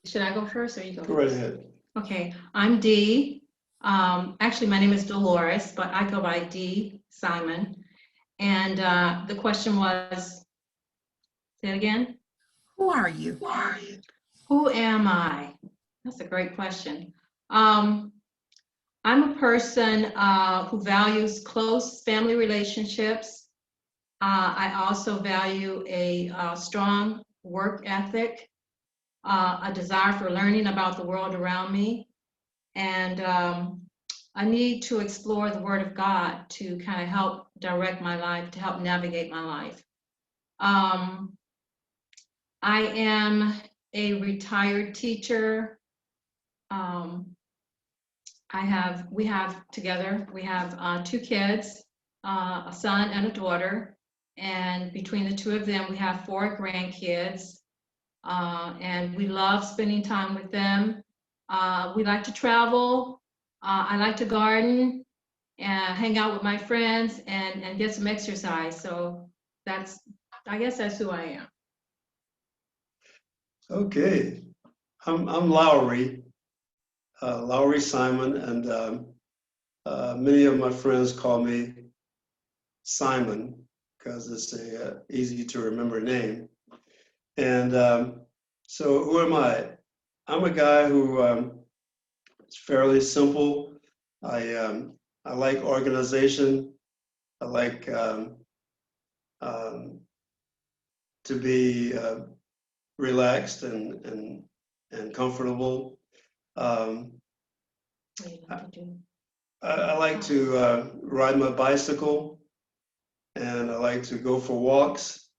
should I go first or you go Go right first? ahead. Okay, I'm Dee. Actually, my name is Dolores, but I go by Dee Simon. And the question was, say it again? Who are you? Who am I? That's a great question. I'm a person who values close family relationships. I also value a strong work ethic, a desire for learning about the world around me, and a need to explore the Word of God to kind of help direct my life, to help navigate my life. I am a retired teacher. We have together, we have 2 kids, a son and a daughter. And between the 2 of them, we have 4 grandkids. And we love spending time with them. We like to travel. I like to garden and hang out with my friends and get some exercise. So I guess that's who I am. Okay, I'm Lowry, Lowry Simon, and many of my friends call me Simon because it's a easy to remember name. And so who am I? I'm a guy who is fairly simple. I like organization. I like to be relaxed and comfortable. What do you like to do? I like to ride my bicycle, and I like to go for walks.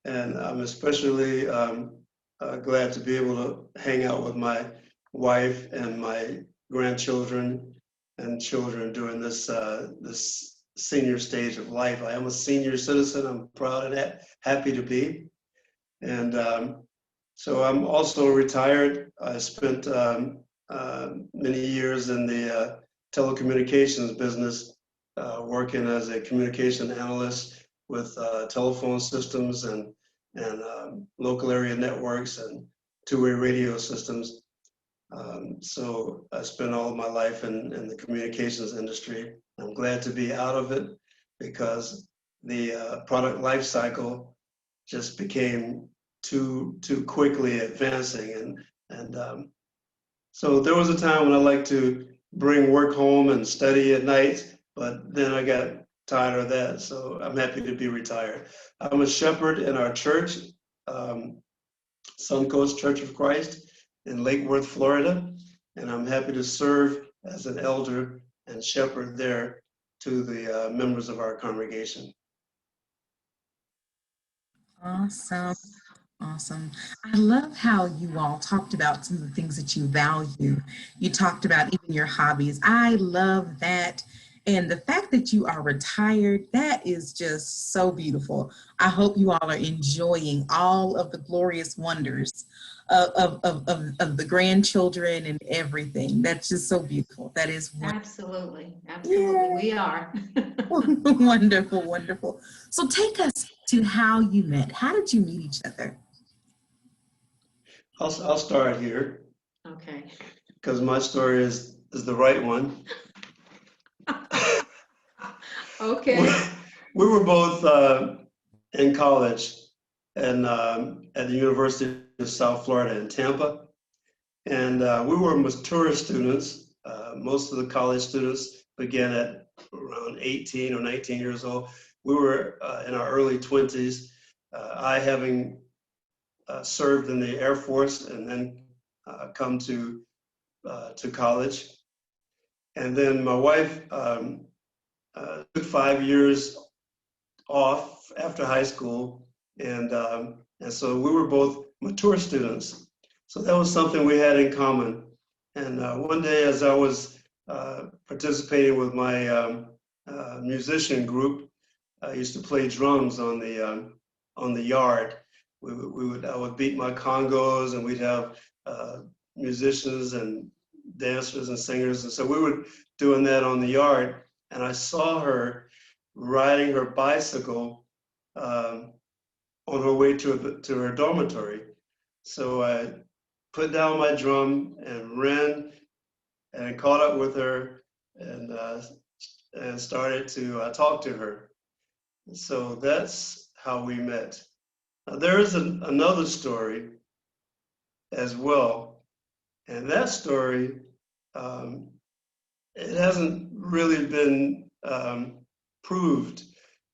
And I'm especially glad to be able to hang out with my wife and my grandchildren and children during this this senior stage of life. I am a senior citizen. I'm proud and happy to be. And so I'm also retired. I spent many years in the telecommunications business, working as a communication analyst with telephone systems and local area networks and two-way radio systems. So I spent all of my life in the communications industry. I'm glad to be out of it because the product life cycle just became too quickly advancing, and so there was a time when I liked to bring work home and study at night, but then I got tired of that, so I'm happy to be retired. I'm a shepherd in our church, Suncoast Church of Christ in Lake Worth, Florida, and I'm happy to serve as an elder and shepherd there to the members of our congregation. Awesome. Awesome. I love how you all talked about some of the things that you value. You talked about even your hobbies. I love that. And the fact that you are retired, that is just so beautiful. I hope you all are enjoying all of the glorious wonders of the grandchildren and everything. That's just so beautiful. That is wonderful. Absolutely, absolutely, we are. Wonderful, wonderful. So take us to how you met. How did you meet each other? I'll start here Okay. because my story is the right one. Okay. We were both in college and at the University of South Florida in Tampa, and we were mature students. Most of the college students began at around 18 or 19 years old. We were in our early 20s. I having served in the Air Force and then come to college, and then my wife took 5 years off after high school, and so we were both mature students. So that was something we had in common. And one day, as I was participating with my musician group, I used to play drums on the yard. I would beat my congos, and we'd have musicians and dancers and singers, and so we were doing that on the yard. And I saw her riding her bicycle on her way to her dormitory. So I put down my drum and ran and caught up with her and started to talk to her. So that's how we met. Now, there is another story as well, and that story, it hasn't really been proved,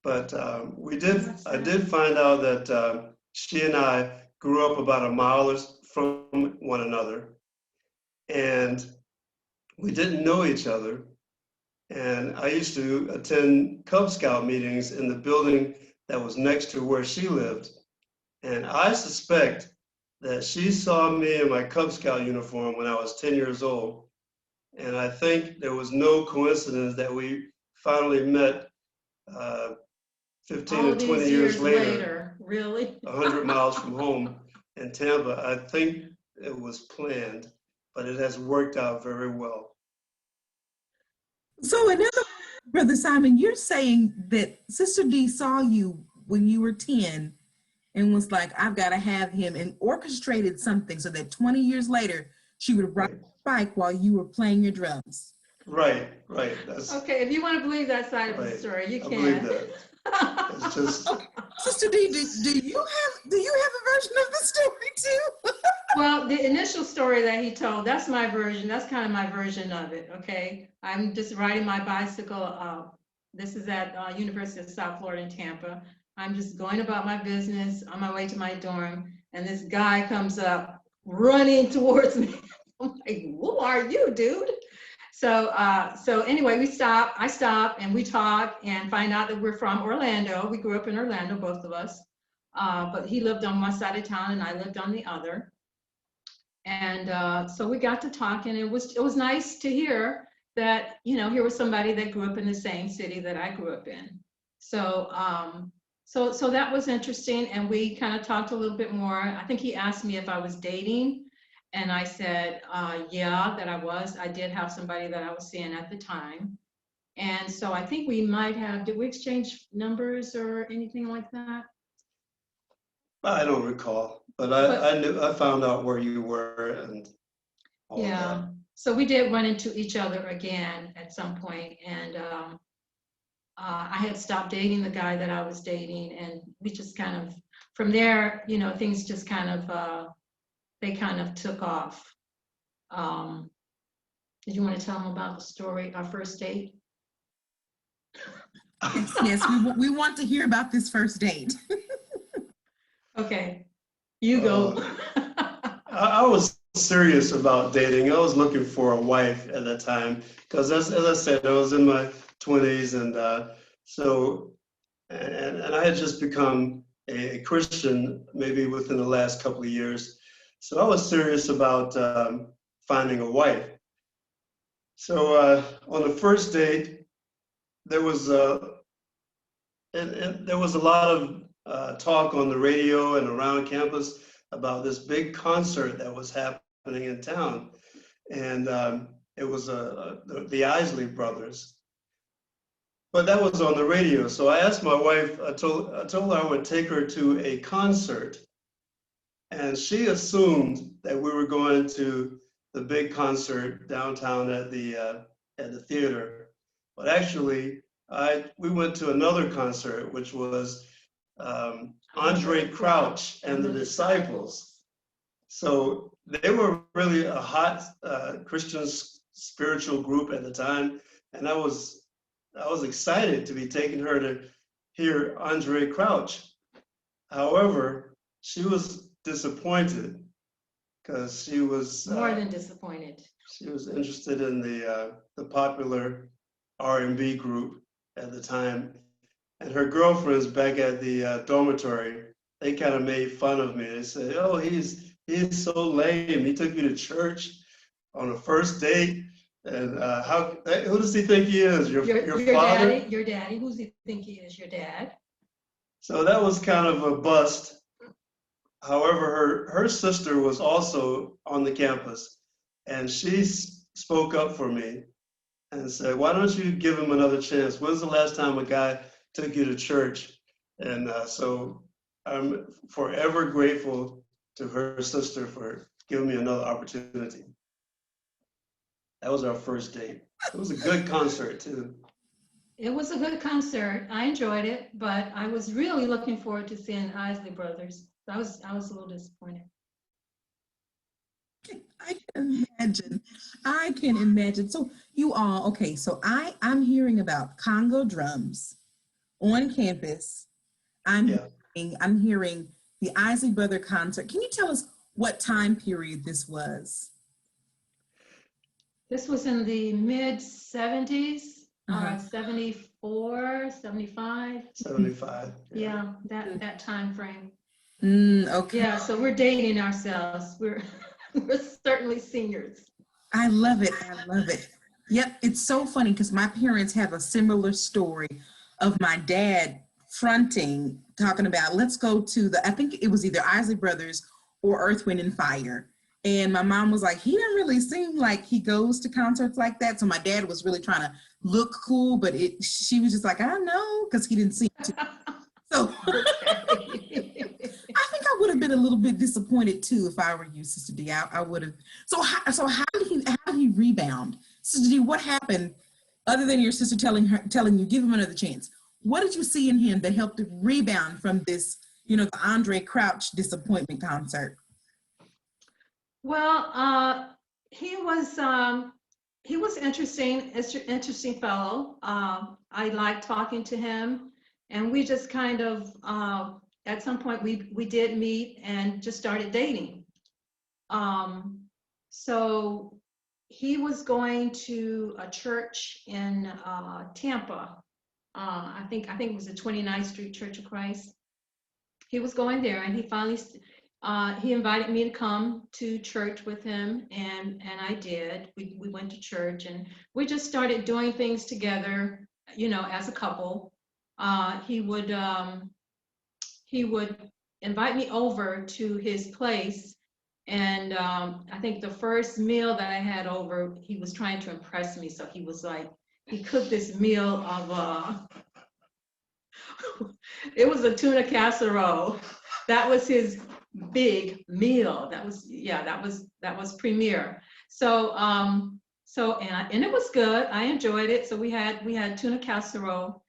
but I did find out that she and I grew up about a mile from one another, and we didn't know each other. And I used to attend Cub Scout meetings in the building that was next to where she lived. And I suspect that she saw me in my Cub Scout uniform when I was 10 years old. And I think there was no coincidence that we finally met 15 All or 20 these years later, really? 100 miles from home in Tampa. I think it was planned, but it has worked out very well. So in other words, Brother Simon, you're saying that Sister D saw you when you were 10 and was like, I've got to have him, and orchestrated something so that 20 years later, she would ride a bike while you were playing your drums. Right. That's Okay, if you want to believe that side of the right. story, you I can. believe that. It's just Sister D, do you have a version of the story too? Well, the initial story that he told, that's my version. That's kind of my version of it, okay? I'm just riding my bicycle. This is at University of South Florida in Tampa. I'm just going about my business on my way to my dorm, and this guy comes up running towards me. I'm like, who are you, dude? So anyway, I stop and we talk and find out that we're from Orlando. We grew up in Orlando, both of us. But he lived on one side of town and I lived on the other. And so we got to talk, and it was nice to hear that, here was somebody that grew up in the same city that I grew up in. So so that was interesting, and we kind of talked a little bit more. I think he asked me if I was dating, and I said, yeah, that I was. I did have somebody that I was seeing at the time. And so I think we might have, did we exchange numbers or anything like that? I don't recall, but I found out where you were and all of Yeah, that. so we did run into each other again at some point, and I had stopped dating the guy that I was dating, and we just kind of, from there, things just kind of, they kind of took off. Did you want to tell them about the story, our first date? Yes, we want to hear about this first date. Okay, you go. I was serious about dating. I was looking for a wife at that time because, as I said, I was in my 20s, and and I had just become a Christian maybe within the last couple of years. So I was serious about finding a wife. So on the first date, there was and there was a lot of talk on the radio and around campus about this big concert that was happening in town, and it was the Isley Brothers. But that was on the radio, so I asked my wife. I told her I would take her to a concert, and she assumed that we were going to the big concert downtown at the theater. But actually, we went to another concert, which was Andre Crouch and the Disciples. So they were really a hot Christian spiritual group at the time, and I was excited to be taking her to hear Andre Crouch. However, she was disappointed because she was More than disappointed. She was interested in the popular R&B group at the time, and her girlfriends back at the dormitory, they kind of made fun of me. They said, "Oh, he's so lame. He took you to church on a first date, and who does he think he is? Your father? Your daddy. Who does he think he is? Your dad?" So that was kind of a bust. However, her sister was also on the campus, and she spoke up for me and said, "Why don't you give him another chance? When's the last time a guy took you to church?" And so I'm forever grateful to her sister for giving me another opportunity. That was our first date. It was a good concert too. It was a good concert. I enjoyed it, but I was really looking forward to seeing Isley Brothers. I was a little disappointed. I can imagine. I can imagine. So you all, okay, so I'm hearing about Congo drums on campus. Yeah. I'm hearing the Isley Brother concert. Can you tell us what time period this was? This was in the mid 70s, Uh-huh. 74, 75. 75. Yeah, that time frame. Okay. Yeah, so we're dating ourselves. We're we're certainly seniors. I love it. I love it. Yep, it's so funny because my parents have a similar story of my dad fronting, talking about, let's go to I think it was either Isley Brothers or Earth, Wind, and Fire. And my mom was like, he didn't really seem like he goes to concerts like that. So my dad was really trying to look cool, but she was just like, I know, because he didn't seem to. So I think I would have been a little bit disappointed too if I were you, Sister D. I would have. So how did he rebound, Sister D? What happened other than your sister telling you give him another chance? What did you see in him that helped him rebound from this, the Andre Crouch disappointment concert? Well, he was interesting fellow. I liked talking to him, and we just kind of at some point we did meet and just started dating. So he was going to a church in Tampa. I think it was the 29th Street Church of Christ. He was going there, and he finally he invited me to come to church with him, and I did. We went to church, and we just started doing things together, as a couple. He would invite me over to his place, and I think the first meal that I had over, he was trying to impress me, so he was like, he cooked this meal of it was a tuna casserole. That was his big meal. That was premier. So and it was good. I enjoyed it. So we had tuna casserole,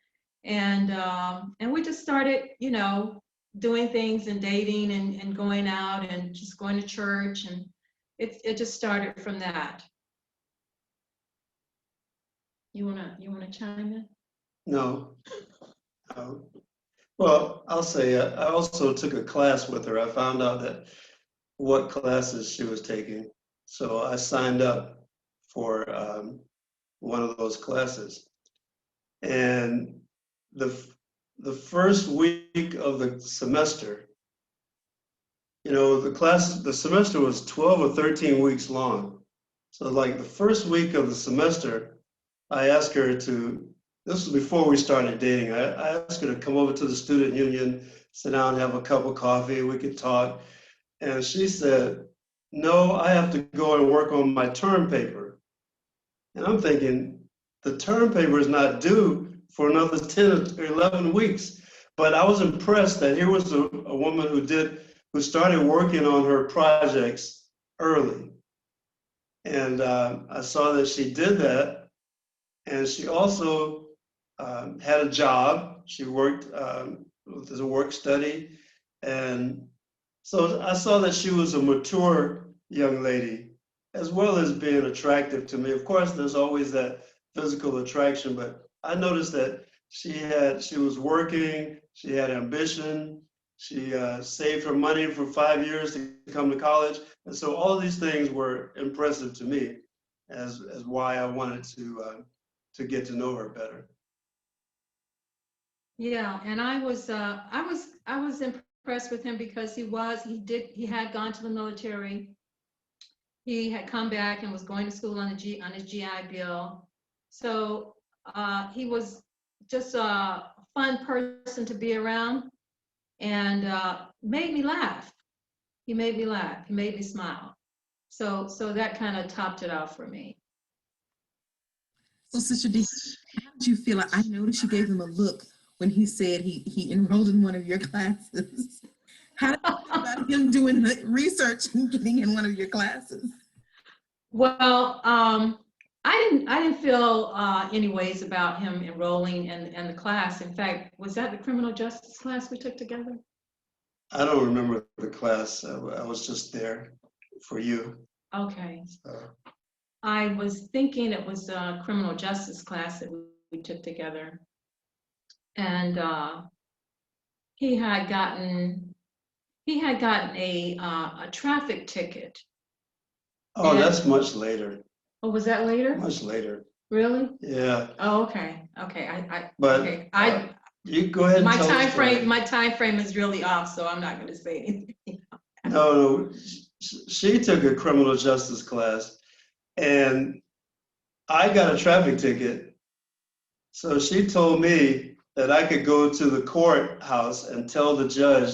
and we just started, doing things and dating and going out and just going to church, and it just started from that. You wanna chime in? No. Well, I'll say I also took a class with her. I found out that what classes she was taking. So I signed up for one of those classes. And the first week of the semester, the semester was 12 or 13 weeks long. So like the first week of the semester, I asked her this was before we started dating. I asked her to come over to the student union, sit down, have a cup of coffee, we could talk. And she said, no, I have to go and work on my term paper. And I'm thinking, the term paper is not due for another 10 or 11 weeks. But I was impressed that here was a woman who started working on her projects early. And I saw that she did that. And she also had a job. She worked as a work study. And so I saw that she was a mature young lady, as well as being attractive to me. Of course, there's always that physical attraction, but I noticed that she was working, she had ambition, she saved her money for 5 years to come to college. And so all of these things were impressive to me as why I wanted to get to know her better. Yeah, and I was impressed with him because he had gone to the military. He had come back and was going to school on his GI Bill. So he was just a fun person to be around, and made me laugh. He made me laugh. He made me smile. So that kind of topped it off for me. So, Sister D, how did you feel? I noticed you gave him a look when he said he enrolled in one of your classes. How did you feel about him doing the research and getting in one of your classes? Well, I didn't feel any ways about him enrolling in the class. In fact, was that the criminal justice class we took together? I don't remember the class. I was just there for you. Okay. So, I was thinking it was a criminal justice class that we took together. And he had gotten a traffic ticket. oh, And- that's much later. Oh, was that later? Much later. Really? Yeah, Oh, okay. Okay. but Okay. you go ahead and My tell the time story. frame, my time frame is really off, so I'm not going to say anything. No, she took a criminal justice class, and I got a traffic ticket. So she told me that I could go to the courthouse and tell the judge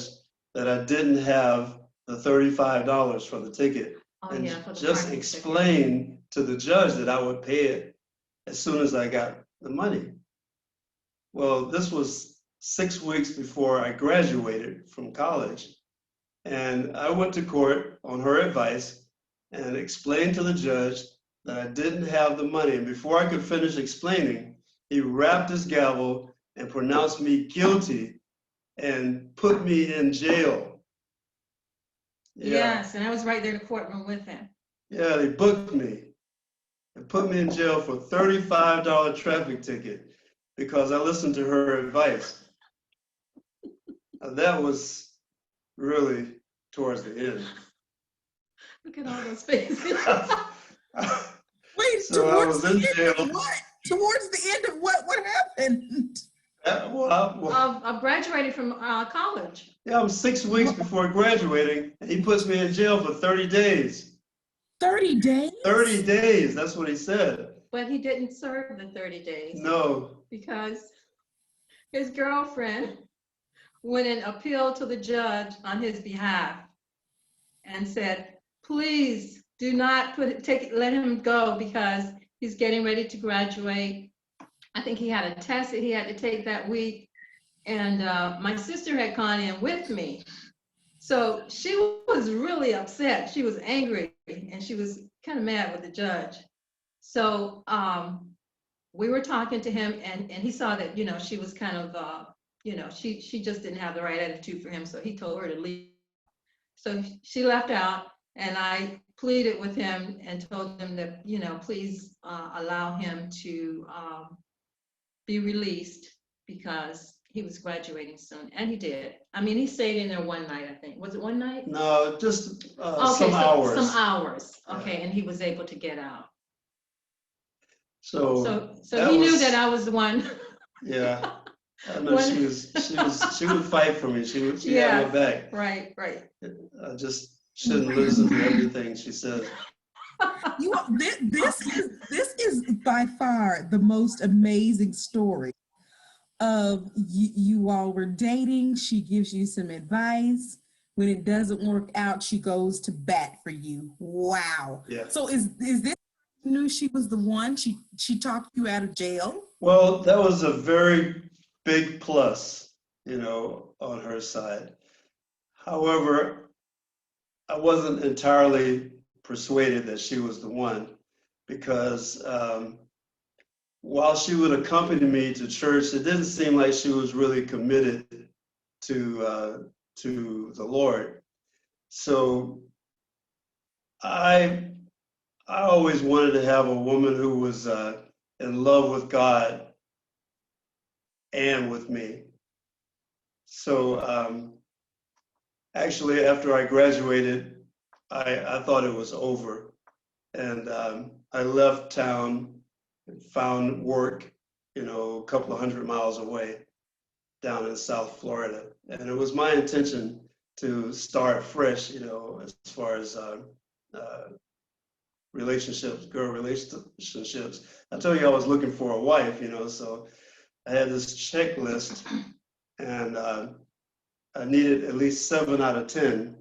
that I didn't have the $35 for the ticket. Oh, And yeah, for the just parking ticket. explain to the judge that I would pay it as soon as I got the money. Well, this was 6 weeks before I graduated from college. And I went to court on her advice and explained to the judge that I didn't have the money. And before I could finish explaining, he rapped his gavel and pronounced me guilty and put me in jail. Yeah. Yes, and I was right there in the courtroom with him. Yeah, they booked me and put me in jail for $35 traffic ticket because I listened to her advice. That was really towards the end. Look at all those faces. Wait, So I towards was the in end jail. of what? Towards the end of what? What happened? I graduated from college, Yeah, I'm 6 weeks before graduating, and he puts me in jail for 30 days. 30 days? 30 days, that's what he said. but he didn't serve the 30 days No, because his girlfriend went and appealed to the judge on his behalf and said, please do not let him go because he's getting ready to graduate. I think he had a test that he had to take that week. And my sister had gone in with me. So she was really upset. She was angry and she was kind of mad with the judge. So we were talking to him and he saw that, you know, she was kind of, you know, she just didn't have the right attitude for him. So he told her to leave. So she left out and I pleaded with him and told him that, you know, please allow him to be released because he was graduating soon, and he did. I mean, he stayed in there one night, I think. Was it one night? no, just Okay, some hours. Some hours. Okay, Yeah. and he was able to get out. So So that he knew was- that I was the one. yeah, I know she would fight for me. She had Yeah. my back. Right. I just shouldn't listen to everything she says. You are, this is by far the most amazing story of you all were dating. She gives you some advice. When it doesn't work out, she goes to bat for you. Wow. Yeah. So is this, you knew she was the one? She talked you out of jail? Well, that was a very big plus, you know, on her side. However, I wasn't entirely persuaded that she was the one because while she would accompany me to church, it didn't seem like she was really committed to the Lord. So I always wanted to have a woman who was in love with God and with me. So actually, after I graduated, I thought it was over. And I left town and found work, you know, a couple of 100 miles away down in South Florida. And it was my intention to start fresh, you know, as far as relationships, girl relationships. I told you I was looking for a wife, you know, so I had this checklist and I needed at least 7 out of 10.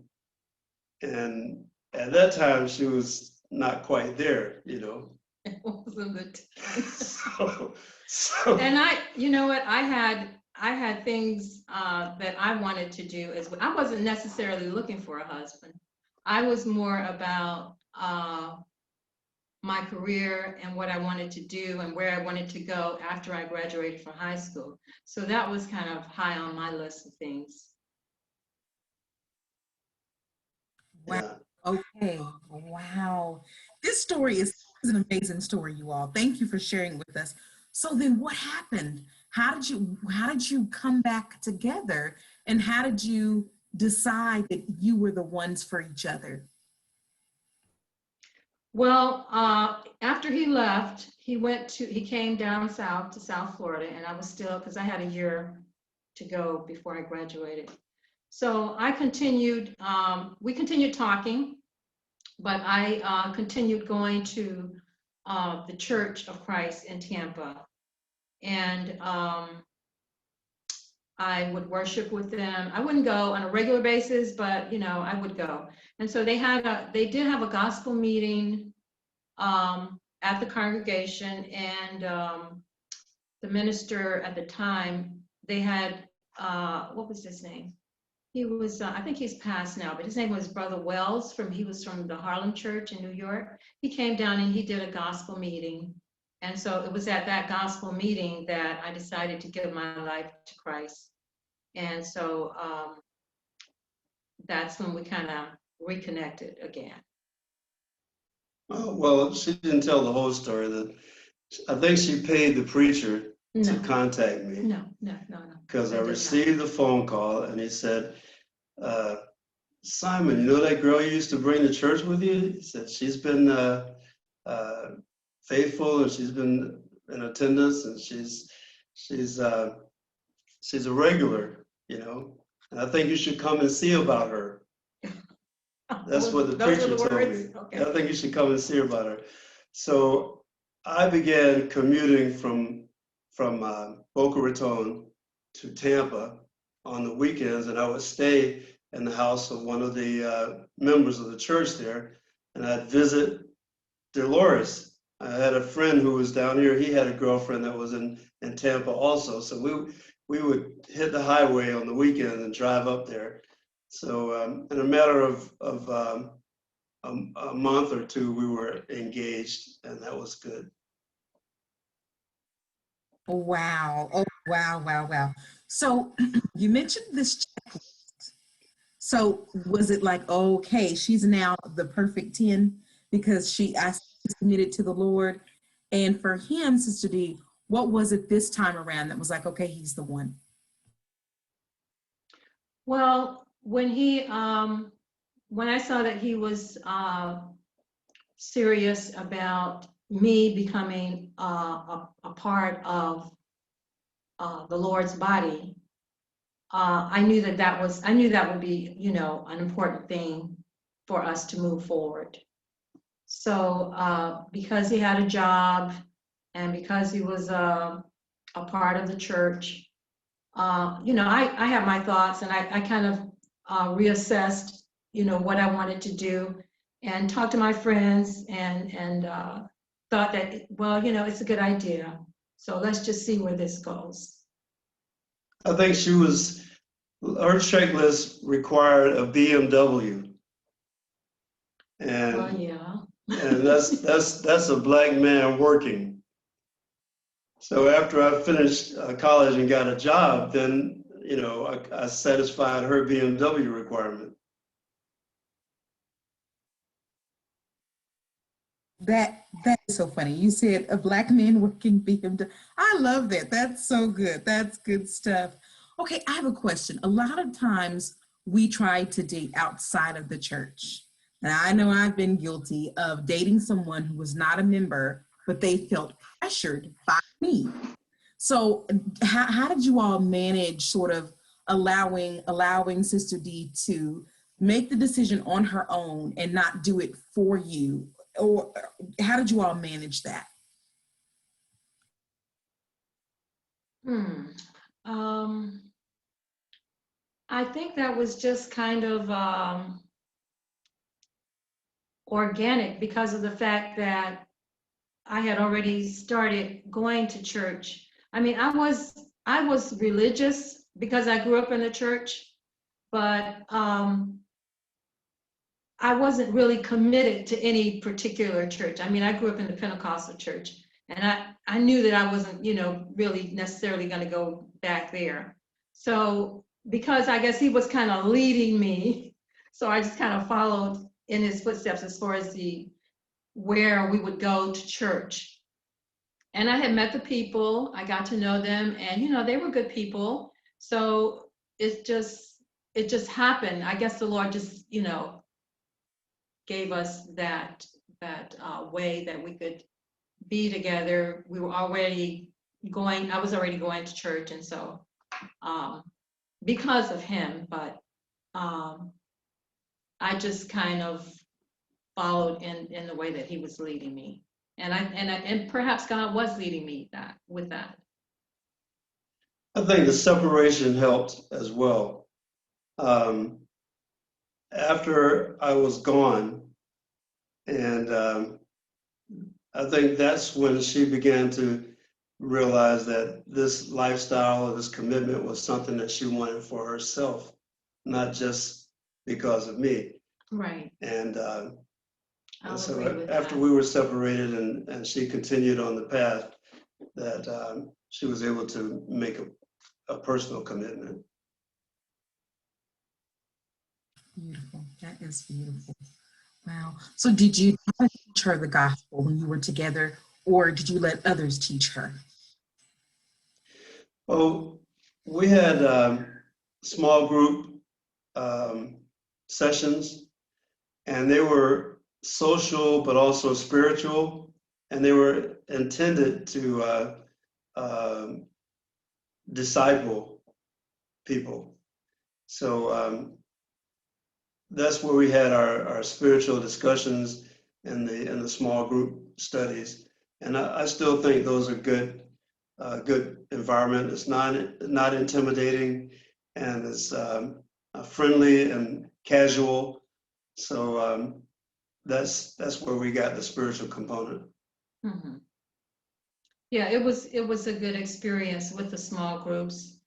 And at that time, she was not quite there, you know. It wasn't the time. So And you know what? I had I had things that I wanted to do as well. I wasn't necessarily looking for a husband. I was more about my career and what I wanted to do and where I wanted to go after I graduated from high school. So that was kind of high on my list of things. Wow. Yeah. Okay. Wow. This story is an amazing story, you all. Thank you for sharing with us. So then what happened? How did you come back together? And how did you decide that you were the ones for each other? Well, after he left, he came down south to South Florida, and I was still, because I had a year to go before I graduated. So we continued talking, but I continued going to the Church of Christ in Tampa. And I would worship with them. I wouldn't go on a regular basis, but I would go. And so they did have a gospel meeting at the congregation, and the minister at the time, they had what was his name? He was, I think he's passed now, but his name was Brother Wells. He was from the Harlem Church in New York. He came down and he did a gospel meeting. And so it was at that gospel meeting that I decided to give my life to Christ. And so that's when we kind of reconnected again. Well, she didn't tell the whole story. That I think she paid the preacher to No, contact me no. because I did not. received the phone call and he said, Simon, you know that girl you used to bring to church with you? He said, she's been faithful and she's been in attendance and she's a regular, and I think you should come and see about her. That's what the Those were preacher the told me. words? Okay. I think you should come and see about her. So I began commuting from Boca Raton to Tampa on the weekends, and I would stay in the house of one of the members of the church there, and I'd visit Dolores. I had a friend who was down here. He had a girlfriend that was in Tampa also. So we would hit the highway on the weekend and drive up there. So in a matter of a month or two, we were engaged, and that was good. Wow. Oh, wow, wow, wow. So you mentioned this checklist. So was it like, okay, she's now the perfect 10 because she's committed to the Lord? And for him, Sister D, what was it this time around that was like, okay, he's the one? Well, when I saw that he was serious about me becoming a part of the Lord's body, I knew that would be, an important thing for us to move forward. So because he had a job and because he was a part of the church, I have my thoughts, and I kind of reassessed, what I wanted to do, and talked to my friends, and thought that, well, it's a good idea. So let's just see where this goes. I think her checklist required a BMW. And, Well, yeah. and that's a black man working. So after I finished college and got a job, then, I satisfied her BMW requirement. That is so funny. You said a black man working BMW. I love that. That's so good. That's good stuff. Okay, I have a question. A lot of times we try to date outside of the church. Now, I know I've been guilty of dating someone who was not a member, but they felt pressured by me. So how did you all manage sort of allowing Sister D to make the decision on her own and not do it for you? Or how did you all manage that? I think that was just kind of organic because of the fact that I had already started going to church. I mean, I was I was religious because I grew up in the church, but I wasn't really committed to any particular church. I mean, I grew up in the Pentecostal church, and I knew that I wasn't, really necessarily going to go back there. So because I guess he was kind of leading me, so I just kind of followed in his footsteps as far as where we would go to church. And I had met the people, I got to know them, and they were good people. So it just happened. I guess the Lord just, gave us that way that we could be together. We were already I was already going to church, and so because of him, but I just kind of followed in the way that he was leading me. And perhaps God was leading me with that. I think the separation helped as well. After I was gone, and I think that's when she began to realize that this lifestyle or this commitment was something that she wanted for herself, not just because of me. Right. And I'll so agree with after that. we were separated and she continued on the path, that she was able to make a personal commitment. Beautiful. That is beautiful. Wow. So did you teach her the gospel when you were together, or did you let others teach her? Well, we had small group sessions, and they were social but also spiritual, and they were intended to disciple people. So that's where we had our spiritual discussions in the small group studies, and I still think those are good environment. It's not intimidating, and it's friendly and casual. So that's where we got the spiritual component. Mm-hmm. Yeah, it was a good experience with the small groups,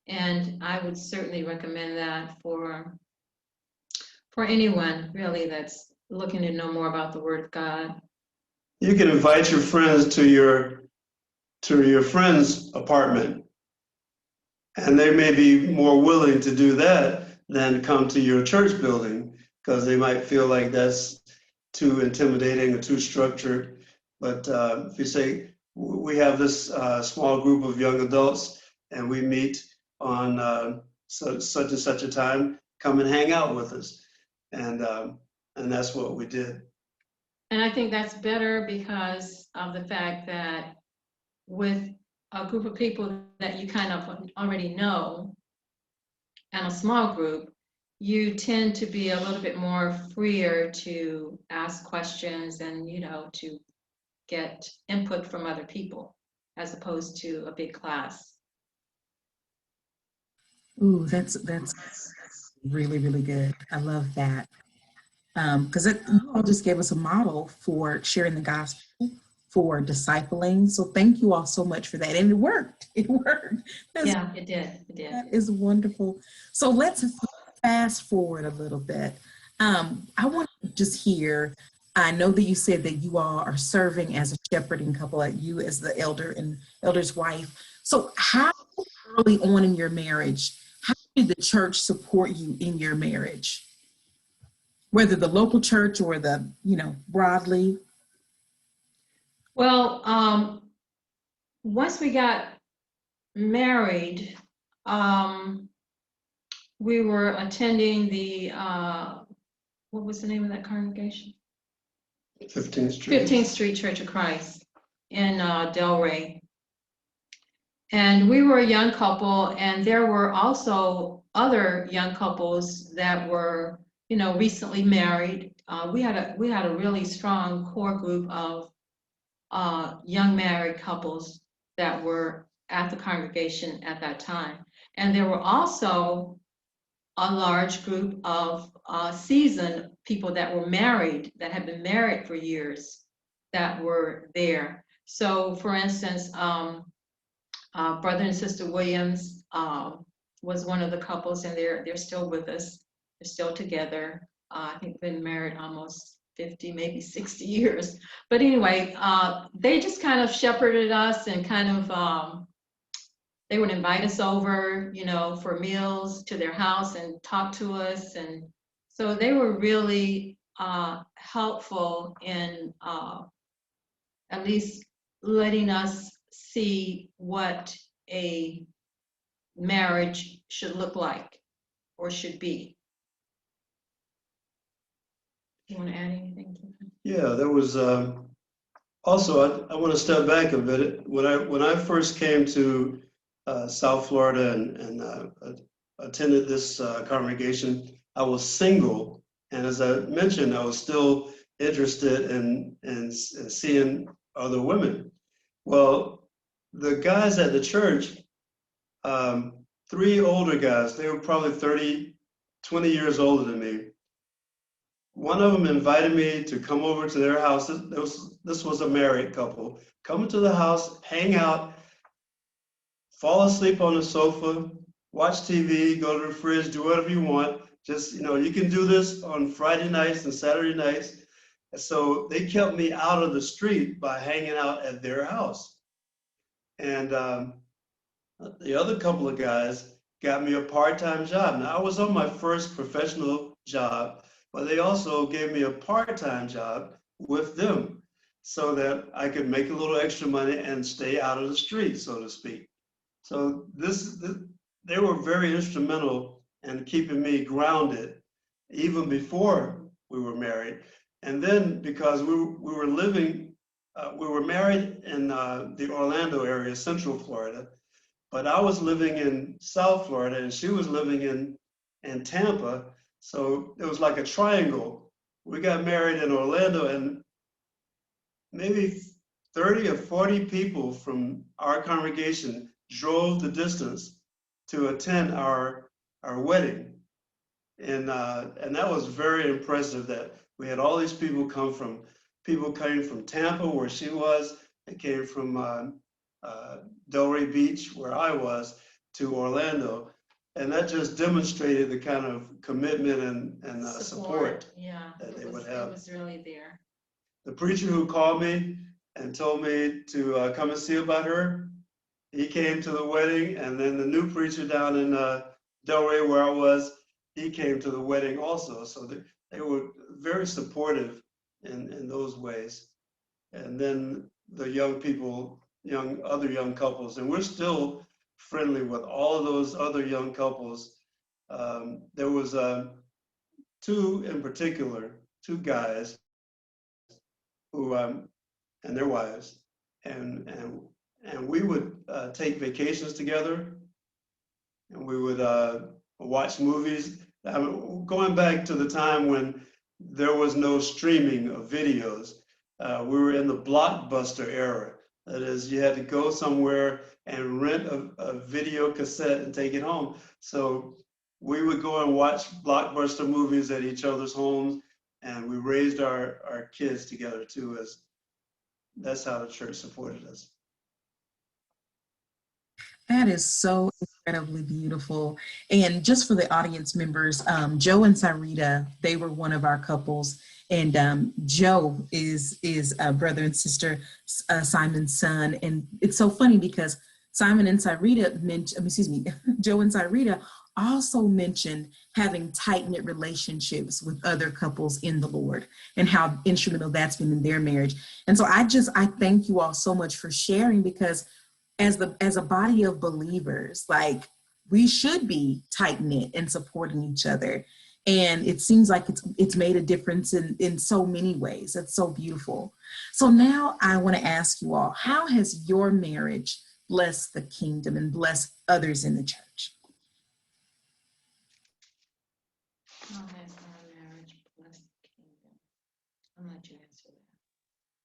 and I would certainly recommend that for anyone really that's looking to know more about the Word of God. You can invite your friends to your friend's apartment, and they may be more willing to do that than come to your church building, because they might feel like that's too intimidating or too structured. But if you say, we have this small group of young adults and we meet on such and such a time, come and hang out with us. And that's what we did. And I think that's better because of the fact that with a group of people that you kind of already know and a small group, you tend to be a little bit more freer to ask questions and, to get input from other people as opposed to a big class. Ooh, that's really, really good. I love that. Because you all just gave us a model for sharing the gospel, for discipling. So thank you all so much for that. And it worked. It worked. Yeah, it did. It did. That is wonderful. So let's fast forward a little bit. I want to just hear, I know that you said that you all are serving as a shepherding couple, like you as the elder and elder's wife. So how early on in your marriage, how did the church support you in your marriage? Whether the local church or the, broadly? Well, once we got married, we were attending the, what was the name of that congregation? 15th Street. 15th Street Church of Christ in Delray. And we were a young couple, and there were also other young couples that were, recently married. We had a really strong core group of young married couples that were at the congregation at that time. And there were also a large group of seasoned people that were married, that had been married for years, that were there. So for instance, Brother and Sister Williams was one of the couples, and they're still with us. They're still together. I think been married almost 50, maybe 60 years. But anyway, they just kind of shepherded us and kind of, they would invite us over, you know, for meals to their house and talk to us. And so they were really helpful in at least letting us see what a marriage should look like or should be. You want to add anything to that? Yeah, there was also, I want to step back a bit. When I first came to South Florida and attended this congregation, I was single. And as I mentioned, I was still interested in seeing other women. Well, the guys at the church, 3 older guys, they were probably 30, 20 years older than me. One of them invited me to come over to their house. This was a married couple. Come to the house, hang out, fall asleep on the sofa, watch TV, go to the fridge, do whatever you want. Just, you know, you can do this on Friday nights and Saturday nights. And so they kept me out of the street by hanging out at their house. And the other couple of guys got me a part-time job. Now, I was on my first professional job, but they also gave me a part-time job with them so that I could make a little extra money and stay out of the street, so to speak. So they were very instrumental in keeping me grounded even before we were married. And then because we were living, we were married in the Orlando area, Central Florida, but I was living in South Florida and she was living in Tampa. So it was like a triangle. We got married in Orlando and maybe 30 or 40 people from our congregation drove the distance to attend our wedding. And that was very impressive that we had all these people came from Tampa, where she was, and came from Delray Beach, where I was, to Orlando. And that just demonstrated the kind of commitment and support Yeah, that they would have. It was really there. The preacher who called me and told me to come and see about her, he came to the wedding, and then the new preacher down in Delray, where I was, he came to the wedding also. So they were very supportive in those ways. And then the young people, other young couples, and we're still friendly with all of those other young couples. There was 2 in particular, 2 guys who and their wives, and we would take vacations together, and we would watch movies. Going back to the time when there was no streaming of videos, we were in the Blockbuster era. That is, you had to go somewhere and rent a video cassette and take it home. So we would go and watch Blockbuster movies at each other's homes, and we raised our kids together too. That's how the church supported us. That is so incredibly beautiful. And just for the audience members, Joe and Sarita, they were one of our couples. And Joe is brother and sister Simon's son. And it's so funny because Simon and Sarita mentioned, Joe and Sarita also mentioned having tight-knit relationships with other couples in the Lord and how instrumental that's been in their marriage. And so I thank you all so much for sharing, because as a body of believers, like, we should be tight-knit and supporting each other. And it seems like it's made a difference in so many ways. That's so beautiful. So now I want to ask you all, how has your marriage blessed the kingdom and blessed others in the church? How has our marriage blessed the kingdom? I'll let you answer that.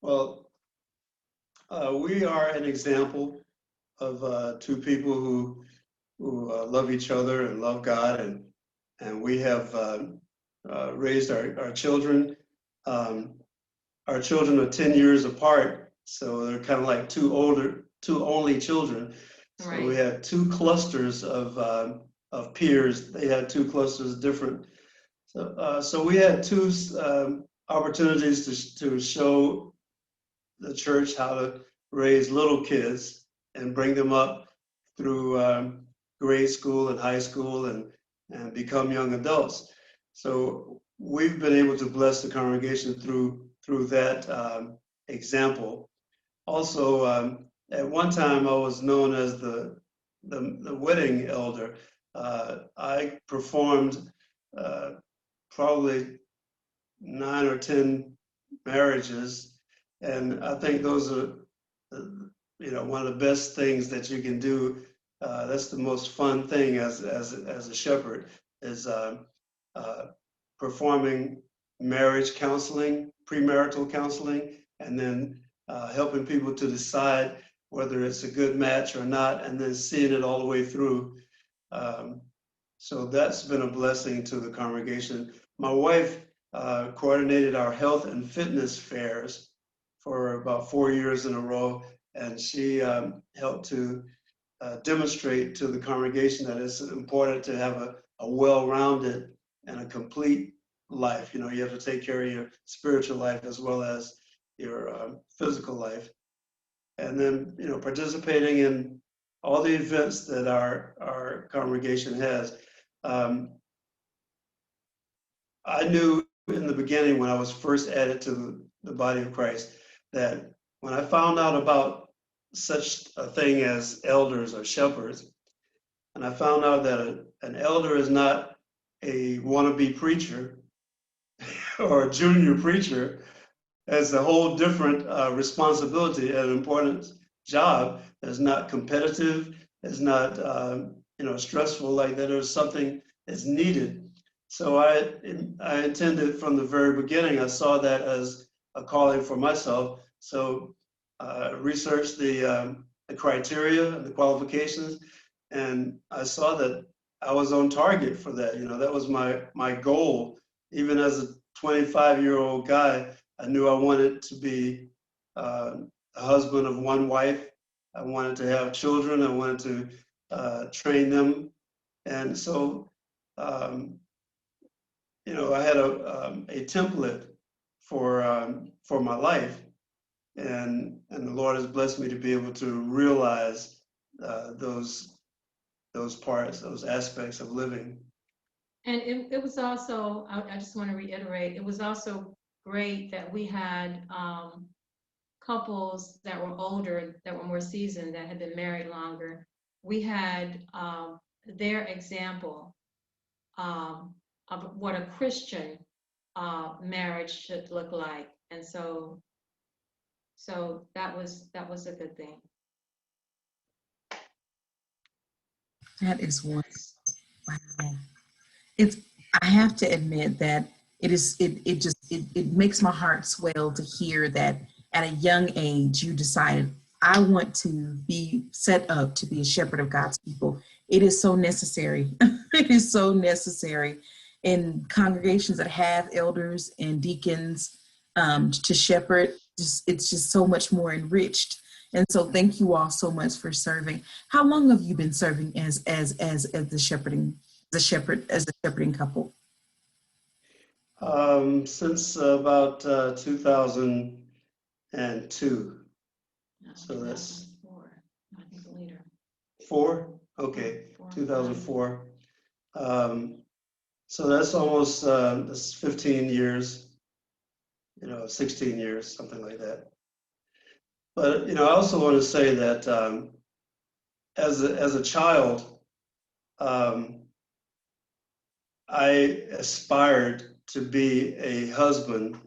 Well, we are an example of 2 people who love each other and love God, and we have raised our children. Our children are 10 years apart, so they're kind of like 2 only children. So Right. we had two clusters of peers. They had two clusters different. So we had two opportunities to show the church how to raise little kids and bring them up through grade school and high school and become young adults. So we've been able to bless the congregation through that example. Also, at one time I was known as the wedding elder. I performed probably 9 or 10 marriages, and I think those are, one of the best things that you can do. That's the most fun thing as a shepherd is performing marriage counseling, premarital counseling, and then helping people to decide whether it's a good match or not, and then seeing it all the way through. So that's been a blessing to the congregation. My wife coordinated our health and fitness fairs for about 4 years in a row, and she helped to demonstrate to the congregation that it's important to have a well-rounded and a complete life. You have to take care of your spiritual life as well as your physical life. And then, participating in all the events that our congregation has. I knew in the beginning when I was first added to the body of Christ that when I found out about such a thing as elders or shepherds, and I found out that an elder is not a wannabe preacher or a junior preacher, has a whole different responsibility and important job. It's not competitive. It's not stressful like that. There's something that's needed. So I intended from the very beginning. I saw that as a calling for myself. So I researched the criteria and the qualifications, and I saw that I was on target for that. That was my goal. Even as a 25-year-old guy, I knew I wanted to be a husband of one wife. I wanted to have children. I wanted to train them. And so, I had a template for my life. And the Lord has blessed me to be able to realize those parts, those aspects of living. And it was also, I just want to reiterate, it was also great that we had couples that were older, that were more seasoned, that had been married longer. We had their example of what a Christian marriage should look like. And so that was a good thing. That is wonderful. Wow. I have to admit that it makes my heart swell to hear that at a young age you decided, I want to be set up to be a shepherd of God's people. It is so necessary. It is so necessary in congregations that have elders and deacons to shepherd. It's just so much more enriched. And so thank you all so much for serving. How long have you been serving as the shepherding couple? Since about 2002. So that's 2004. I think later. 4? Okay, 2004. So that's almost that's 15 years, 16 years, something like that. But I also want to say that as a child, I aspired to be a husband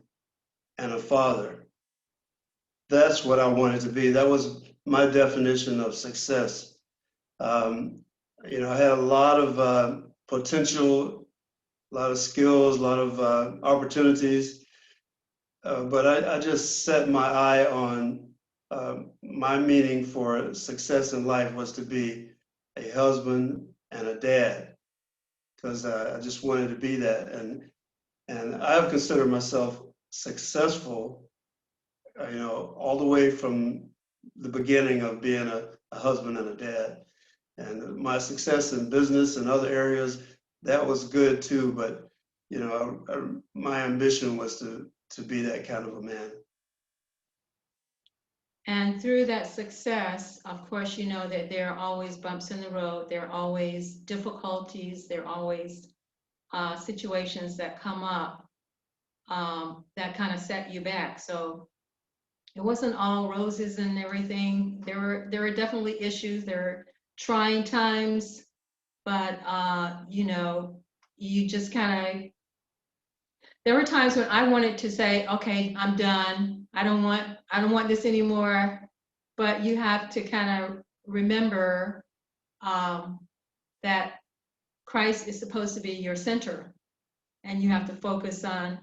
and a father. That's what I wanted to be. That was my definition of success. I had a lot of potential, a lot of skills, a lot of opportunities, but I just set my eye on my meaning for success in life was to be a husband and a dad, because I just wanted to be that. And I've considered myself successful, all the way from the beginning of being a husband and a dad. And my success in business and other areas, that was good too. But you know, my ambition was to be that kind of a man. And through that success, of course, you know that there are always bumps in the road. There are always difficulties. There are always situations that come up that kind of set you back. So it wasn't all roses and everything. There were definitely issues. There were trying times, but you know, you just kind of. There were times when I wanted to say, "Okay, I'm done. I don't want this anymore." But you have to kind of remember that Christ is supposed to be your center, and you have to focus on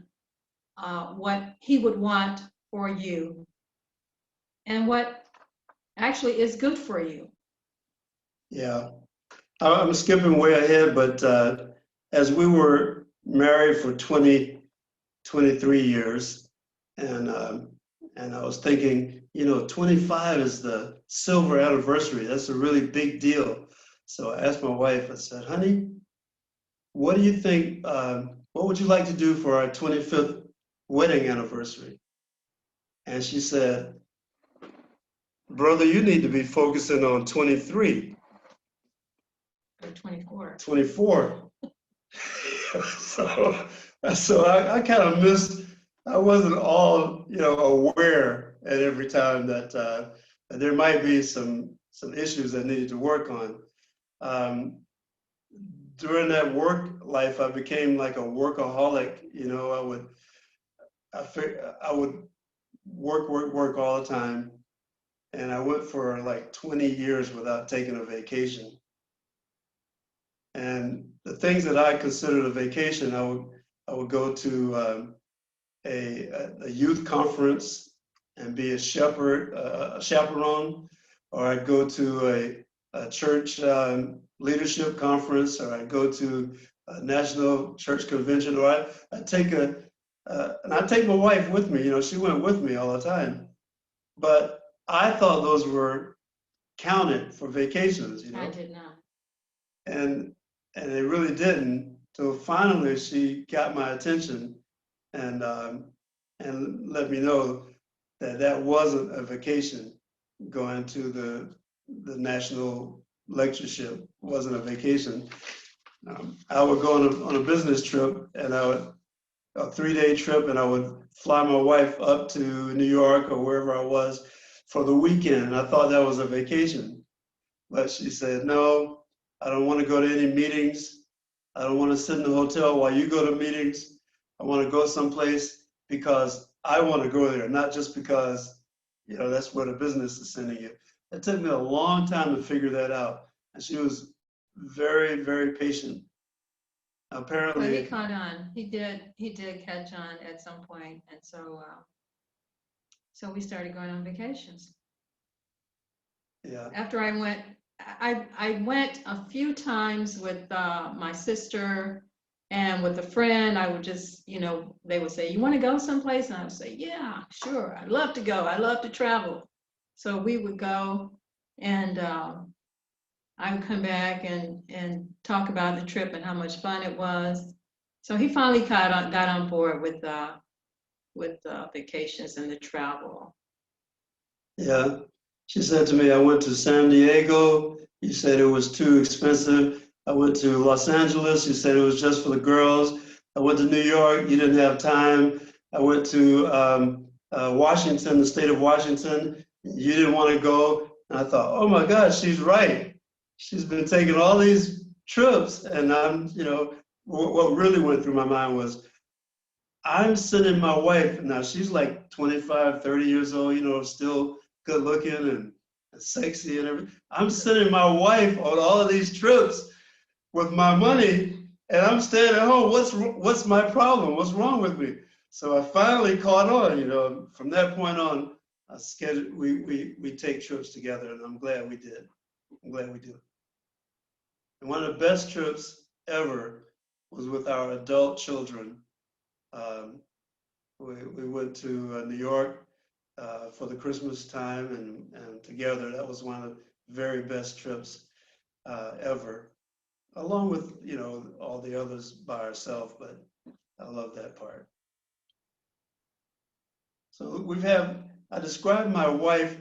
what He would want for you and what actually is good for you. Yeah, I'm skipping way ahead, but as we were married for 23 years, and I was thinking, you know, 25 is the silver anniversary. That's a really big deal. So I asked my wife, I said, honey, what do you think, what would you like to do for our 25th wedding anniversary? And she said, brother, you need to be focusing on 23. Or 24. 24. so I kind of missed, I wasn't all, you know, aware at every time that there might be some issues that needed to work on. During that work life, I became like a workaholic. You know, I would work all the time, and I went for like 20 years without taking a vacation. And the things that I considered a vacation, I would go to a youth conference and be a shepherd, a chaperone, or I'd go to a church leadership conference, or I'd go to a national church convention, or I'd take and I'd take my wife with me. You know, she went with me all the time. But I thought those were counted for vacations. You know, I did not. and they really didn't. So finally, she got my attention and let me know that that wasn't a vacation. Going to the national lectureship wasn't a vacation. I would go on a business trip, and a 3-day trip, and I would fly my wife up to New York or wherever I was for the weekend. And I thought that was a vacation. But she said, no, I don't want to go to any meetings. I don't want to sit in the hotel while you go to meetings. I want to go someplace because I want to go there, not just because, you know, that's where the business is sending you. It took me a long time to figure that out. And she was very, very patient. But Apparently, he caught on. He did catch on at some point, and so we started going on vacations. yeah, After I went a few times with my sister and with a friend. I would just, you know, they would say, "You want to go someplace?" And I would say, "Yeah, sure. I'd love to go. I love to travel." So we would go, and I would come back and talk about the trip and how much fun it was. So he finally got on board with vacations and the travel. yeah. She said to me, I went to San Diego. You said it was too expensive. I went to Los Angeles. You said it was just for the girls. I went to New York. You didn't have time. I went to Washington, the state of Washington. You didn't want to go. And I thought, oh my God, she's right. She's been taking all these trips. And I'm, you know, what really went through my mind was, I'm sending my wife, now she's like 25, 30 years old, you know, still good looking and sexy and everything. I'm sending my wife on all of these trips with my money, and I'm staying at home. What's my problem? What's wrong with me? So I finally caught on, you know. From that point on, we take trips together, and I'm glad we did. I'm glad we do. And one of the best trips ever was with our adult children. We went to New York, for the Christmas time and together. That was one of the very best trips ever, along with, you know, all the others by ourselves, but I love that part. So I described my wife,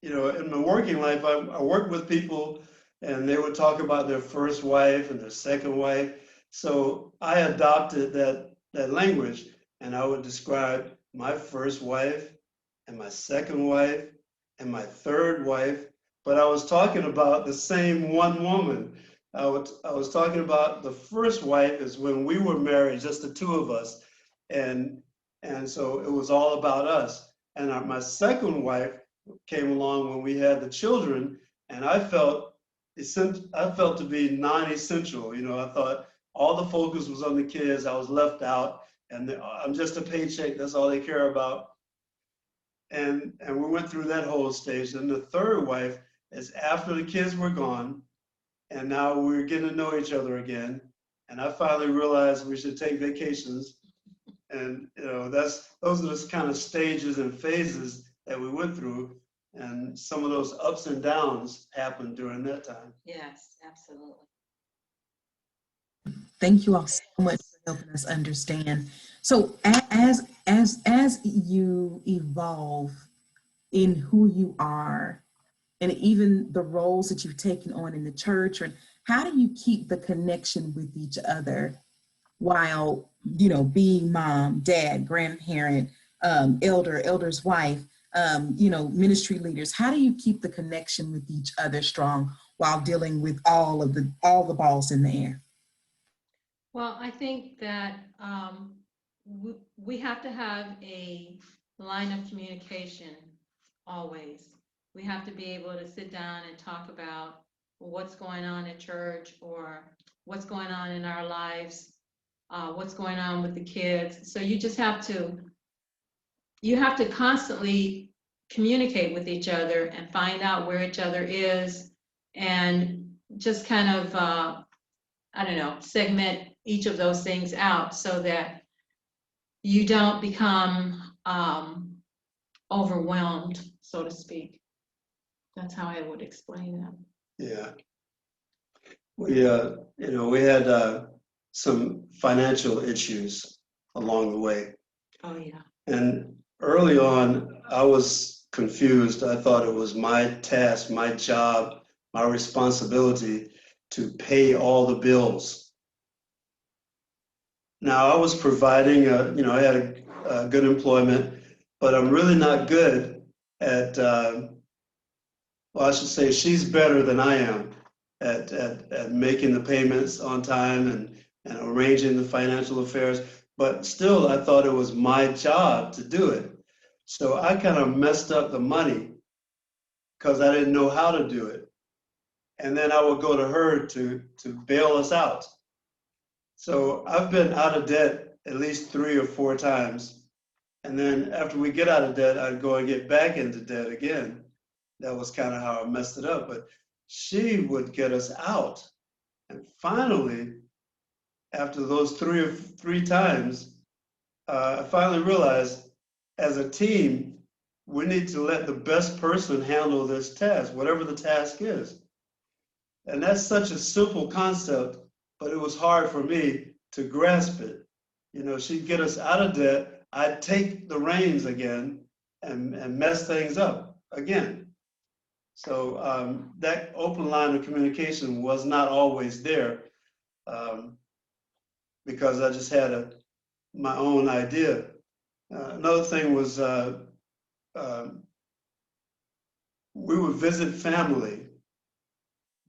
you know, in my working life, I worked with people and they would talk about their first wife and their second wife. So I adopted that language and I would describe my first wife and my second wife and my third wife, but I was talking about the same one woman. I was talking about the first wife is when we were married, just the two of us. And so it was all about us. And my second wife came along when we had the children, and I felt to be non-essential. You know, I thought all the focus was on the kids. I was left out, and I'm just a paycheck. That's all they care about. And we went through that whole stage. And the third wife is after the kids were gone, and now we're getting to know each other again. And I finally realized we should take vacations. And you know, those are the kind of stages and phases that we went through. And some of those ups and downs happened during that time. Yes, absolutely. Thank you all so much for helping us understand. So as you evolve in who you are, and even the roles that you've taken on in the church, or how do you keep the connection with each other while, you know, being mom, dad, grandparent, elder's wife, you know, ministry leaders? How do you keep the connection with each other strong while dealing with all the balls in the air? Well, I think that we have to have a line of communication always. We have to be able to sit down and talk about what's going on at church or what's going on in our lives, what's going on with the kids. So you just have to constantly communicate with each other and find out where each other is, and just kind of, I don't know, segment each of those things out so that you don't become overwhelmed, so to speak. That's how I would explain that. Yeah. We had some financial issues along the way. Oh, yeah. And early on, I was confused. I thought it was my task, my job, my responsibility to pay all the bills. Now, I was providing, I had a good employment, but I'm really not good at, well, I should say she's better than I am at making the payments on time and arranging the financial affairs. But still, I thought it was my job to do it. So I kind of messed up the money because I didn't know how to do it. And then I would go to her to bail us out. So I've been out of debt at least 3 or 4 times. And then after we get out of debt, I'd go and get back into debt again. That was kind of how I messed it up. But she would get us out. And finally, after those 3 times, I finally realized as a team, we need to let the best person handle this task, whatever the task is. And that's such a simple concept, but it was hard for me to grasp it. You know, she'd get us out of debt, I'd take the reins again and mess things up again. So that open line of communication was not always there because I just had my own idea. Another thing was we would visit family,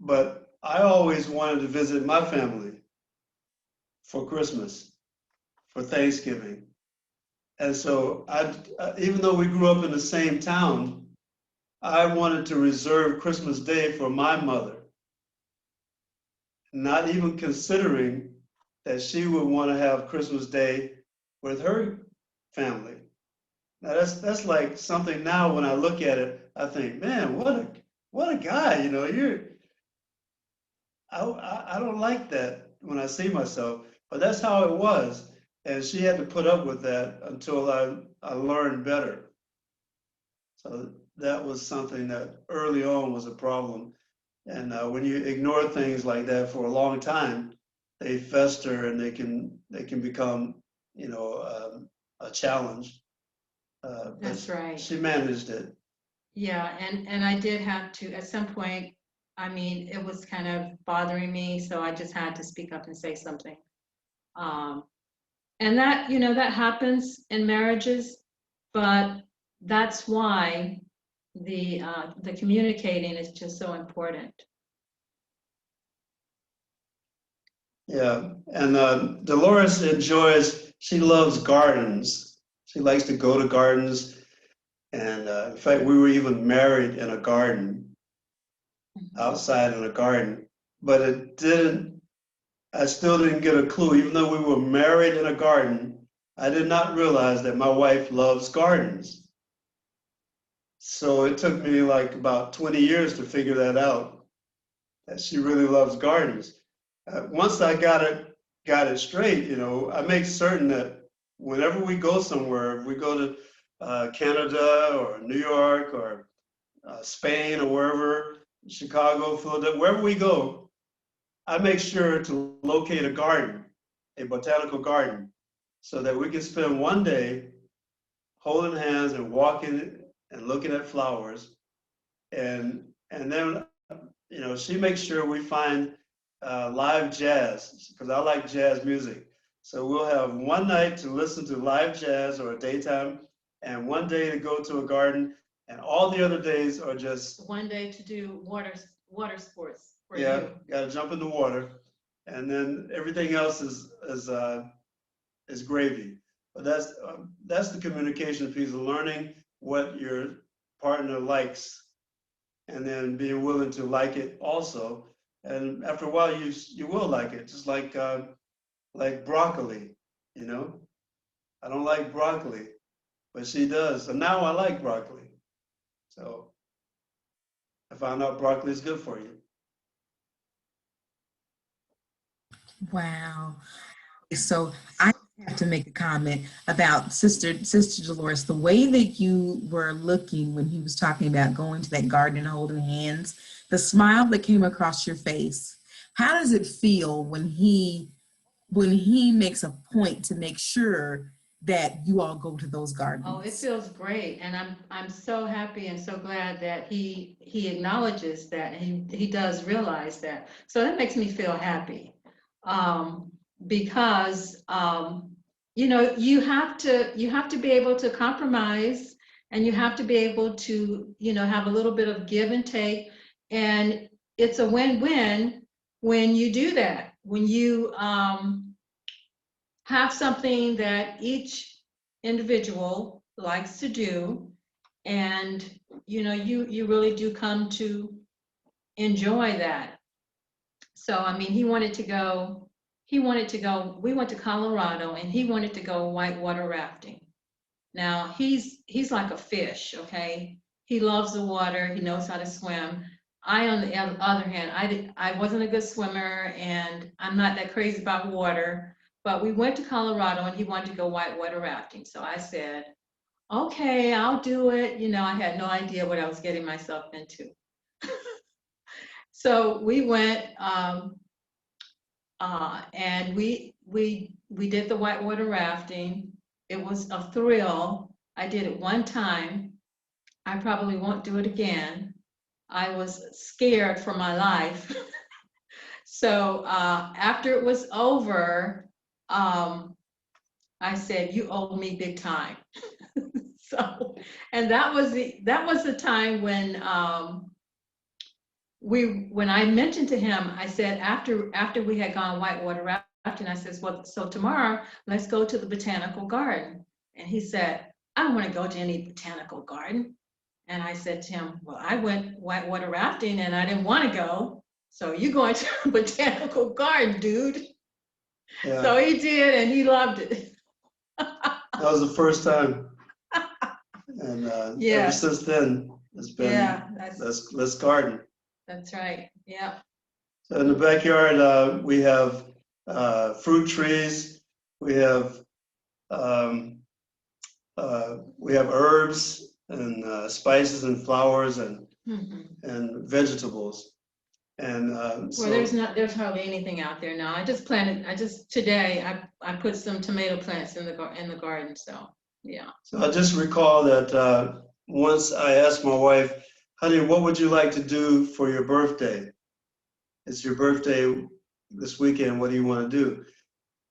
but I always wanted to visit my family for Christmas, for Thanksgiving. And so even though we grew up in the same town, I wanted to reserve Christmas Day for my mother, not even considering that she would want to have Christmas Day with her family. Now that's like something now when I look at it, I think, man, what a guy, you know, I don't like that when I see myself, but that's how it was. And she had to put up with that until I learned better. So that was something that early on was a problem. And when you ignore things like that for a long time, they fester and they can become, a challenge. But That's right. she managed it. Yeah, and I did have to, at some point, I mean, it was kind of bothering me, so I just had to speak up and say something. Um, and that, that happens in marriages, but that's why the communicating is just so important. Yeah, and Dolores she loves gardens. She likes to go to gardens. And in fact, we were even married in a garden, outside in a garden. But I still didn't get a clue. Even though we were married in a garden, I did not realize that my wife loves gardens. So it took me like about 20 years to figure that out, that she really loves gardens. Once I got it straight, I make certain that whenever we go somewhere, if we go to Canada or New York or Spain or wherever, Chicago, Philadelphia, wherever we go, I make sure to locate a garden, a botanical garden, so that we can spend one day holding hands and walking and looking at flowers. And then, she makes sure we find live jazz, because I like jazz music. So we'll have one night to listen to live jazz or a daytime, and one day to go to a garden, and all the other days are just One day to do water sports for yeah, you. got to jump in the water, and then everything else is gravy. But that's the communication piece of learning what your partner likes, and then being willing to like it also. And after a while, you will like it, just like broccoli. You know, I don't like broccoli, but she does. So now I like broccoli. So I found out broccoli is good for you. Wow. So I have to make a comment about Sister Dolores. The way that you were looking when he was talking about going to that garden and holding hands, the smile that came across your face. How does it feel when he makes a point to make sure that you all go to those gardens? Oh, it feels great, and I'm so happy and so glad that he acknowledges that, and he does realize that. So that makes me feel happy, because you have to be able to compromise, and you have to be able to have a little bit of give and take, and it's a win-win when you do that. When you have something that each individual likes to do, and you really do come to enjoy that. So I mean, we went to Colorado, and he wanted to go whitewater rafting. Now he's like a fish, okay? He loves the water, he knows how to swim. I, on the other hand, I wasn't a good swimmer, and I'm not that crazy about water. But we went to Colorado, and he wanted to go whitewater rafting. So I said, okay, I'll do it. I had no idea what I was getting myself into. So we went, and we did the whitewater rafting. It was a thrill. I did it one time. I probably won't do it again. I was scared for my life. So after it was over, I said, "You owe me big time." So, and that was the time when when I mentioned to him, I said, after we had gone whitewater rafting, I said, well, so tomorrow let's go to the botanical garden. And he said, I don't want to go to any botanical garden. And I said to him, well, I went whitewater rafting and I didn't want to go. So you're going to a botanical garden, dude. Yeah. So he did, and he loved it. That was the first time. And ever since then, it's been let's garden. That's right. Yeah. So in the backyard, we have fruit trees. We have herbs. spices and flowers Mhm. and vegetables. And Well, there's hardly anything out there now. Today, I put some tomato plants in the garden, so, yeah. so I just recall that once I asked my wife, honey, what would you like to do for your birthday? It's your birthday this weekend. What do you want to do?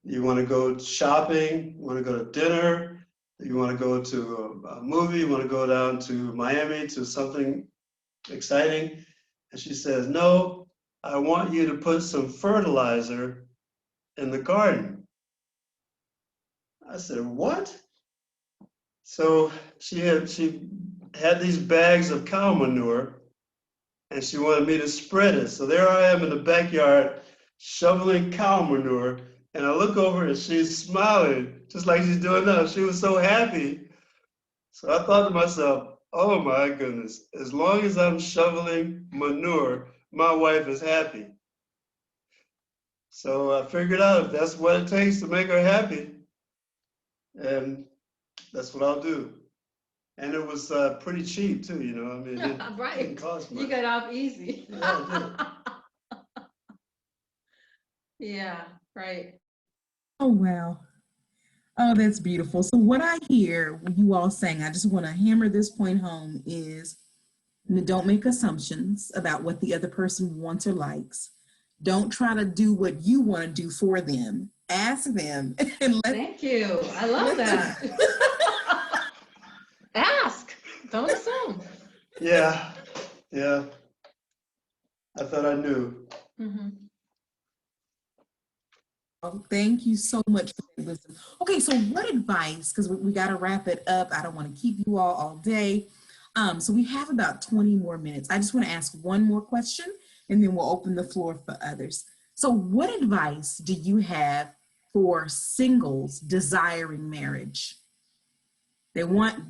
You want to go shopping? You want to go to dinner? You want to go to a movie? You want to go down to Miami to something exciting? And she says, no, I want you to put some fertilizer in the garden. I said, what? So she had these bags of cow manure and she wanted me to spread it. So there I am in the backyard shoveling cow manure, and I look over and she's smiling just like she's doing now. She was so happy. So I thought to myself, oh my goodness, as long as I'm shoveling manure, my wife is happy. So I figured out if that's what it takes to make her happy, and that's what I'll do. And it was pretty cheap too, you know. I mean, it Right. didn't cost much. You got off easy. Yeah, Yeah, right. Oh, wow. Oh, that's beautiful. So what I hear you all saying, I just want to hammer this point home, is don't make assumptions about what the other person wants or likes. Don't try to do what you want to do for them. Ask them and Thank you. I love that. Ask. Don't assume. yeah, yeah. I thought I knew. Mhm. Thank you so much for that wisdom. Okay, so what advice, because we got to wrap it up. I don't want to keep you all day. So we have about 20 more minutes. I just want to ask one more question and then we'll open the floor for others. So what advice do you have for singles desiring marriage? They want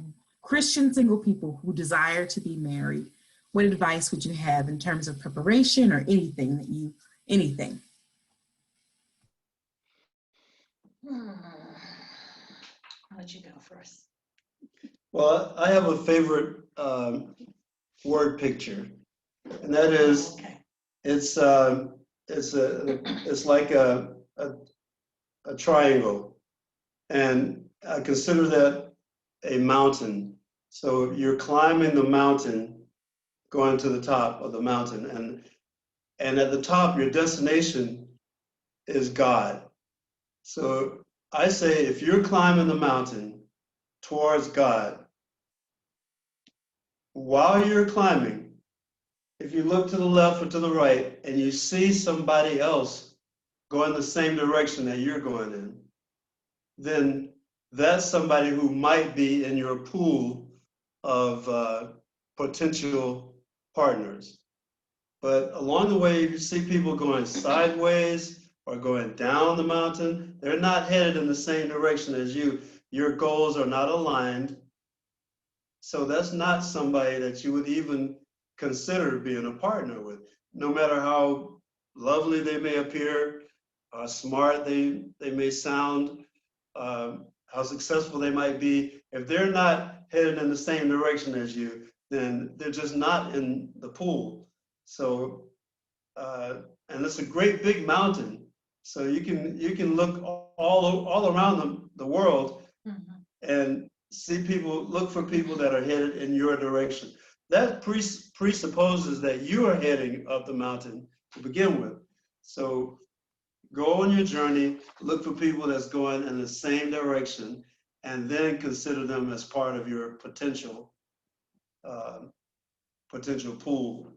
Christian single people who desire to be married. What advice would you have in terms of preparation or anything? How did you go first? Well, I have a favorite word picture, and that is Okay. it's like a triangle, and I consider that a mountain. So you're climbing the mountain, going to the top of the mountain, and at the top, your destination is God. So I say, if you're climbing the mountain towards God, while you're climbing, if you look to the left or to the right and you see somebody else going the same direction that you're going in, then that's somebody who might be in your pool of potential partners. But along the way, if you see people going sideways or going down the mountain, they're not headed in the same direction as you. Your goals are not aligned. So that's not somebody that you would even consider being a partner with, no matter how lovely they may appear, how smart they may sound, how successful they might be. If they're not headed in the same direction as you, then they're just not in the pool. So, and it's a great big mountain. So you can look all around the world and look for people that are headed in your direction. That presupposes that you are heading up the mountain to begin with. So go on your journey, look for people that's going in the same direction, and then consider them as part of your potential pool.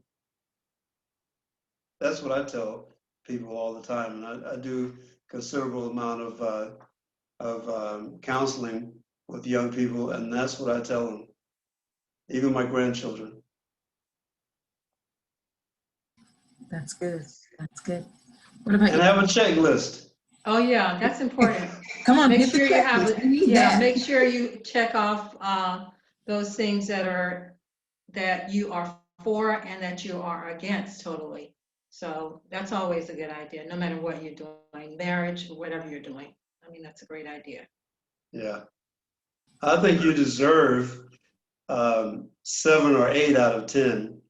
That's what I tell people all the time, and I do considerable amount of counseling with young people, and that's what I tell them, even my grandchildren. That's good. That's good. What about And you? have a checklist. Oh, yeah, that's important. Come on, Make get the sure you have, checklist. We need yeah, that. make sure you check off those things that you are for and that you are against totally. So that's always a good idea, no matter what you're doing, marriage, or whatever you're doing. I mean, that's a great idea. Yeah. I think you deserve 7 or 8 out of 10.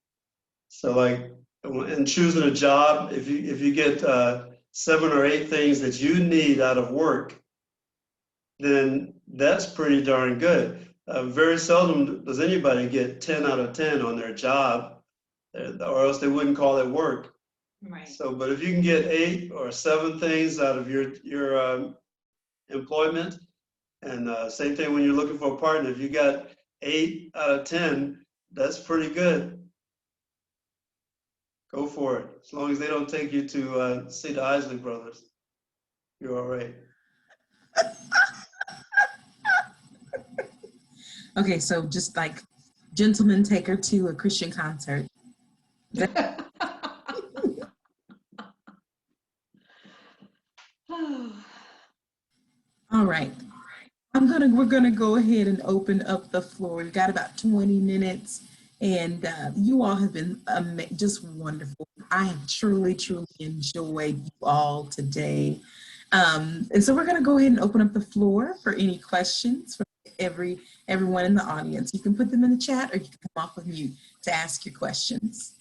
So like in choosing a job, if you get 7 or 8 things that you need out of work, then that's pretty darn good. Very seldom does anybody get 10 out of 10 on their job, or else they wouldn't call it work. Right. So, but if you can get 8 or 7 things out of your employment, and same thing when you're looking for a partner, if you got 8 out of 10, that's pretty good. Go for it. As long as they don't take you to see the Isley Brothers, you're all right. Okay, so just like gentlemen take her to a Christian concert. All right. We're gonna go ahead and open up the floor. We've got about 20 minutes, and you all have been just wonderful. I have truly, truly enjoyed you all today. And so we're gonna go ahead and open up the floor for any questions from everyone in the audience. You can put them in the chat, or you can come off of mute to ask your questions.